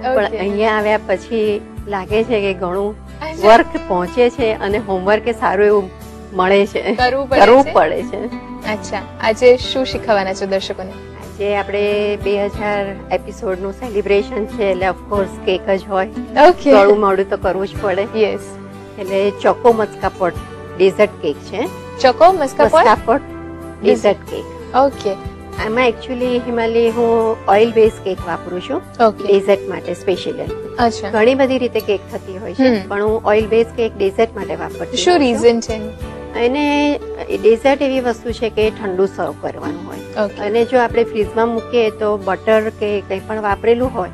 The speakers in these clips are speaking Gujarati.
પણ અહીંયા આવ્યા પછી લાગે છે કે ઘણું વર્ક પહોંચે છે અને હોમવર્ક એ સારું એવું મળે છે, કરવું પડે છે. અચ્છા, આજે શું શીખવાના છો દર્શકોને? આજે આપણે 2000 એપિસોડ નું સેલિબ્રેશન છે એટલે ઓફકોર્સ કેક જ હોય. ઓકે, થોડું મોડું તો કરવું જ પડે. યસ. એટલે ચોકો મસ્કાપોટ ડેઝર્ટ કેક છે. ચોકો મસ્કાપોટ ડેઝર્ટ કેક. ઓકે. આમાં એકચ્યુઅલી હિમાલય હું ઓઇલ બેઝ કેક વાપરું છું ડેઝર્ટ માટે સ્પેશિયલી. અચ્છા. ઘણી બધી રીતે કેક થતી હોય છે પણ હું ઓઇલ બેઝ કેક ડેઝર્ટ માટે વાપરું છું. શું રીઝન છે? એને ડેઝર્ટ એવી વસ્તુ છે કે ઠંડુ સર્વ કરવાનું હોય અને જો આપણે ફ્રીઝમાં મૂકીએ તો બટર કે કંઈ પણ વાપરેલું હોય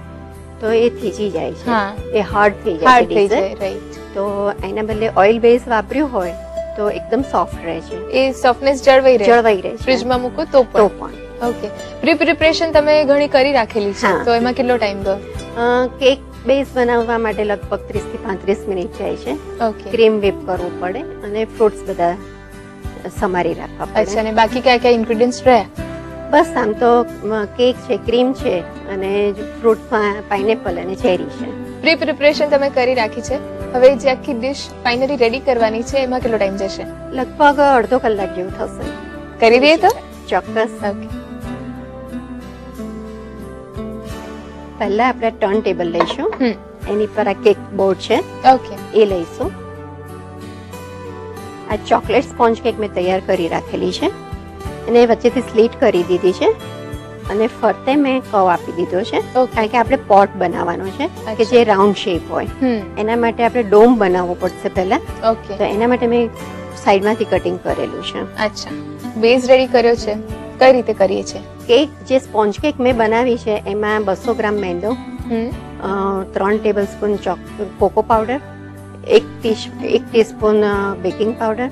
તો એ થીજી જાય છે, એ હાર્ડ થઈ જાય છે. રાઈટ. તો એના બદલે ઓઇલ બેઝ વાપર્યું હોય તો એકદમ સોફ્ટ રહે છે, એ સોફ્ટનેસ જળવાઈ રહે છે. ફ્રીજમાં મૂકો તો પણ. ઓકે. પ્રિપરેશન તમે ઘણી કરી રાખેલી છે તો એમાં કેટલો ટાઈમ ગયો? કેક બેઝ બનાવવા માટે લગભગ 30 થી 35 મિનિટ જાય છે. ઓકે. ક્રીમ whip કરવું પડે અને ફ્રૂટ્સ બધા સમારી રાખવા પડે. અચ્છા, અને બાકી કયા કયા ઇન્ગ્રેડિયન્ટ્સ રહ્યા? બસ આમ તો કેક છે, ક્રીમ છે અને ફ્રૂટમાં પાઇનેપલ અને ચેરી છે. પ્રિપરેશન તમે કરી રાખી છે. હવે જે આખી ડિશ ફાઇનલી રેડી કરવાની છે એમાં કેટલો ટાઈમ જશે? લગભગ અડધો કલાક જેવું થશે. કરી દઈએ તો? ચોક્કસ. ઓકે. પહેલા આપણે ટર્ન ટેબલ લઈશું, એની પર આ કેક બોર્ડ છે ઓકે એ લઈશું. આ ચોકલેટ સ્પોન્જ કેક મેં તૈયાર કરી રાખેલી છે અને વચ્ચેથી સ્લીટ કરી દીધી છે અને ફરતે મેં કર્વ આપી દીધો છે કારણ કે આપણે પોટ બનાવવાનો છે કે જે રાઉન્ડ શેપ હોય. એના માટે આપણે ડોમ બનાવવો પડશે પહેલા. ઓકે. તો એના માટે મેં સાઈડમાંથી કટિંગ કરેલું છે. અચ્છા, બેઝ રેડી કર્યો છે. કઈ રીતે કરીએ છીએ? કેક જે સ્પોન્જ કેક મેં બનાવી છે એમાં 200 ગ્રામ મેંદો, 3 tablespoon cocoa powder, 1 teaspoon baking powder,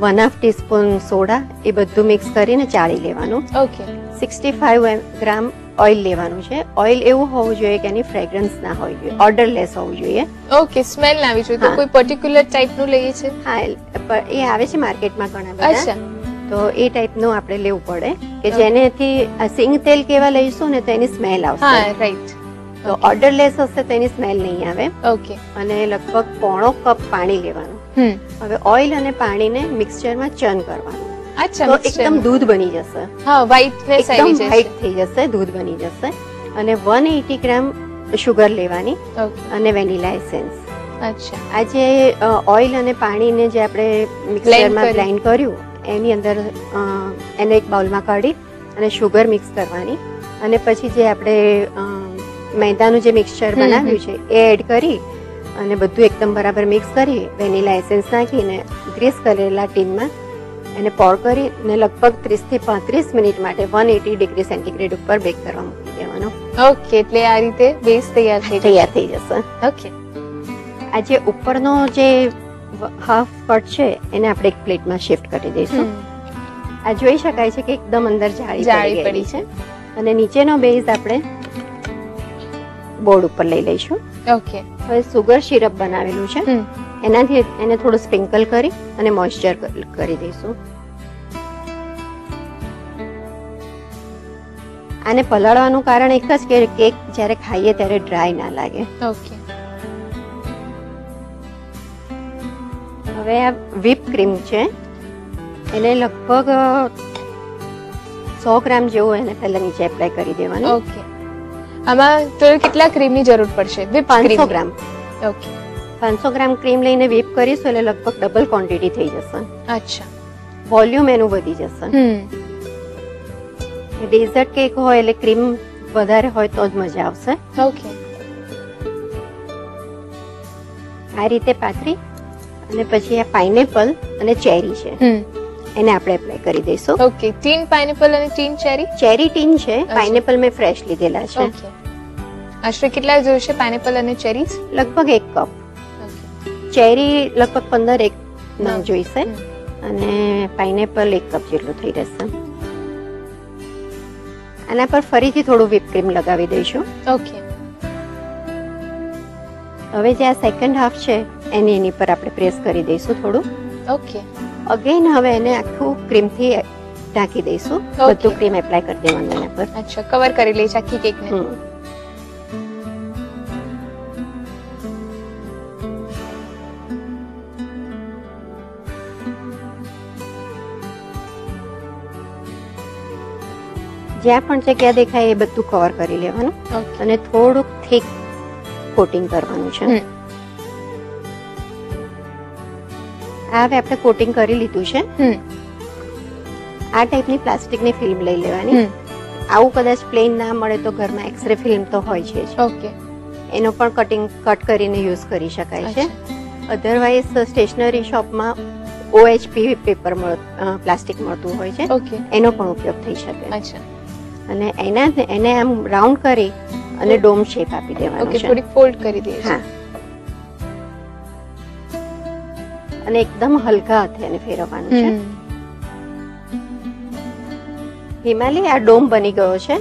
1/2 teaspoon soda, એ બધું મિક્સ કરીને ચાળી લેવાનું. ઓકે. 65 ગ્રામ ઓઇલ લેવાનું છે. ઓઇલ એવું હોવું જોઈએ કે એની ફ્રેગ્રન્સ ના હોવી જોઈએ, ઓર્ડરલેસ હોવું જોઈએ. ઓકે, સ્મેલ ના આવી જોઈએ. તો કોઈ પર્ટિક્યુલર ટાઈપનું લઈએ છે? હા, એ આવે છે માર્કેટમાં ઘણા બધા. અચ્છા. તો એ ટાઈપનું આપણે લેવું પડે કે જેનેથી સિંગ તેલ કેવા લઈશું ને તો એની સ્મેલ આવશે. હા, રાઈટ. તો ઓર્ડરલેસ હશે તો એની સ્મેલ નહીં આવે. ઓકે. અને લગભગ 1/4 કપ પાણી લેવાનું. હવે ઓઇલ અને પાણીને મિક્સચરમાં ચર્ન કરવાનું. અચ્છા, તો એકદમ દૂધ બની જશે. હા, વ્હાઇટનેસ આવી જશે. વ્હાઇટ થઈ જશે, દૂધ બની જશે. અને 180 ગ્રામ શુગર લેવાની અને વેનીલા એસેન્સ. અચ્છા. આ જે ઓઇલ અને પાણીને જે આપણે મિક્સચરમાં બ્લેન્ડ કર્યું એની અંદર એને એક બાઉલમાં કાઢી અને શુગર મિક્સ કરવાની અને પછી જે આપણે મેદાનું જે મિક્સચર બનાવ્યું છે એ એડ કરી અને બધું એકદમ બરાબર મિક્સ કરી વેનીલા એસેન્સ નાખીને ગ્રીસ કરેલા ટીનમાં એને પોર કરી અને લગભગ 30 થી 35 મિનિટ માટે 180 ડિગ્રી સેન્ટીગ્રેડ ઉપર બેક કરવા મૂકી દેવાનો. ઓકે, એટલે આ રીતે બેઝ તૈયાર થઈ જશે. ઓકે. આ જે ઉપરનો જે હાફ કટ છે એને આપણે એક પ્લેટમાં શિફ્ટ કરી દઈશું. આ જોઈ શકાય છે કે એકદમ અંદર જાળી પડી છે અને નીચેનો બેઝ આપણે બોર્ડ ઉપર લઈ લઈશું. ઓકે. હવે સુગર સિરપ બનાવેલું છે એનાથી એને થોડું સ્પ્રિંકલ કરી અને મોઇસ્ચર કરી દઈશું. આને પલાળવાનું કારણ એક જ કે કેક જ્યારે ખાઈએ ત્યારે ડ્રાય ના લાગે. ઓકે. હવે આ whip ક્રીમ છે એને લગભગ 100 ગ્રામ જેવું એને પહેલા નીચે એપ્લાય કરી દેવાનું. ઓકે. આમાં તો કેટલા ક્રીમની જરૂર પડશે? 500 ગ્રામ. ઓકે. 500 ગ્રામ ક્રીમ લઈને whip કરીશું એટલે લગભગ ડબલ ક્વોન્ટિટી થઈ જશે. અચ્છા. વોલ્યુમ એનું વધી જશે. ડેઝર્ટ કેક હોય એટલે ક્રીમ વધારે હોય તો જ મજા આવશે. ઓકે. આ રીતે પાથરી અને પછી આ પાઇનેપલ અને ચેરી છે એને આપણે એપ્લાય કરી દઈશું. ઓકે. ટીન પાઇનેપલ અને ટીન ચેરી? ચેરી ટીન છે, પાઇનેપલ મેં ફ્રેશ લીધેલા છે. ઓકે. આશરે કેટલા જોઈશે પાઇનેપલ અને ચેરીઝ? લગભગ 1 કપ. ચેરી લગભગ 15 નંગ જોઈશે અને પાઇનેપલ 1 કપ જેટલું થઈ રહેશે. આના પર ફરીથી થોડું whip ક્રીમ લગાવી દઈશું. ઓકે. હવે જે આ સેકન્ડ હાફ છે એની પર આપણે પ્રેસ કરી દઈશું થોડું. ઓકે. અગેન હવે એને આખું ક્રીમથી ઢાંકી દઈશું. બધું ક્રીમ એપ્લાય કરી દેવાનું એના પર. અચ્છા, કવર કરી લઈશ આખી કેકને. જ્યાં પણ જગ્યા દેખાય એ બધું કવર કરી લેવાનું અને થોડુંક થીક કોટિંગ કરવાનું છે. હવે આપણે કોટિંગ કરી લીધું છે. આ ટાઈપની પ્લાસ્ટિકની ફિલ્મ લઈ લેવાની. આવું કદાચ પ્લેન ના મળે તો ઘરમાં એક્સરે ફિલ્મ તો હોય છે જ. ઓકે. એનો પણ કટ કરીને યુઝ કરી શકાય છે. અધરવાઇઝ સ્ટેશનરી શોપમાં OHP પેપર પ્લાસ્ટિક મળતું હોય છે. એનો પણ ઉપયોગ થઈ શકે. અને એને આમ રાઉન્ડ કરી અને ડોમ શેપ આપી દેવાનો છે. થોડી ફોલ્ડ કરી દઈએ. હા. અને એકદમ હલકા હાથે એને ફેરવવાનું છે. હિમાલી આ ડોમ બની ગયો છે.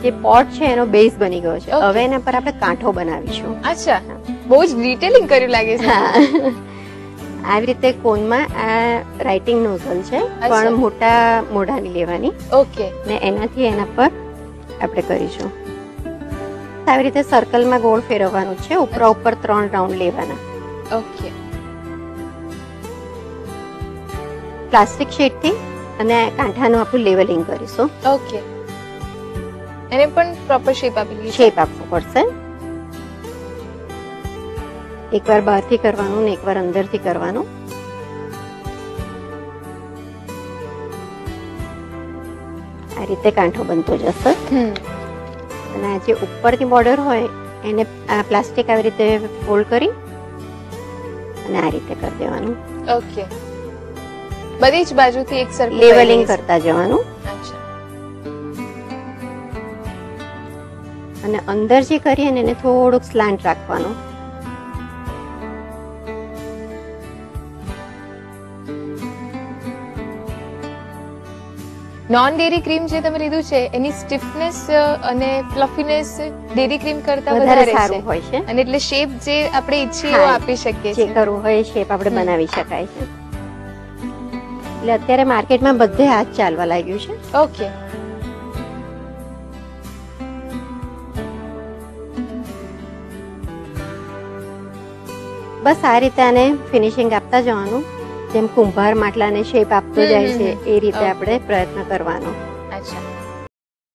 જે પોટ છે એનો બેઝ બની ગયો છે. હવે એના પર આપણે કાંઠો બનાવીશું. અચ્છા, બહુ જ ડિટેલિંગ કર્યું લાગે છે. આવી રીતે કોનમાં આ રાઇટિંગ નોઝલ છે, પણ મોટા મોઢાની લેવાની. ઓકે. ને એનાથી એના પર આપણે કરીશું. આવી રીતે સર્કલમાં ગોળ ફેરવવાનું છે. ઉપરા ઉપર 3 રાઉન્ડ લેવાના. ઓકે. પ્લાસ્ટિક શીટથી અને કાંઠાનું આપણું લેવલિંગ કરીશું. ઓકે. એને પણ પ્રોપર શેપ આપી શેપ આપવો પડશે. એકવાર બહારથી કરવાનું ને એકવાર અંદરથી કરવાનું. આ રીતે કાંઠો બનતો જશે. અને આ જે ઉપરથી બોર્ડર હોય એને આ પ્લાસ્ટિક આવી રીતે ફોલ્ડ કરી અને આ રીતે કરી દેવાનું. ઓકે. બધી જ બાજુથી એક સરખું લેવલિંગ કરતા જવાનું. અને અંદર જે કરીએ ને એને થોડુંક સ્લાન્ટ રાખવાનું. નોન ડેરી ક્રીમ જે તમે લીધું છે એની સ્ટીફનેસ અને ફ્લફીનેસ ડેરી ક્રીમ કરતા વધારે સારું હોય છે. અને એટલે શેપ જે આપણે ઈચ્છીએ એવો આપી શકીએ છીએ. જે કરવું હોય શેપ આપણે બનાવી શકાય છે. એટલે અત્યારે માર્કેટમાં બધે આ જ ચાલવા લાગ્યું છે. ઓકે. બસ આ રીતે આને ફિનિશિંગ આપતા જવાનું. જેમ કુંભાર માટલાને શેપ આપતો જાય છે એ રીતે આપણે પ્રયત્ન કરવાનો.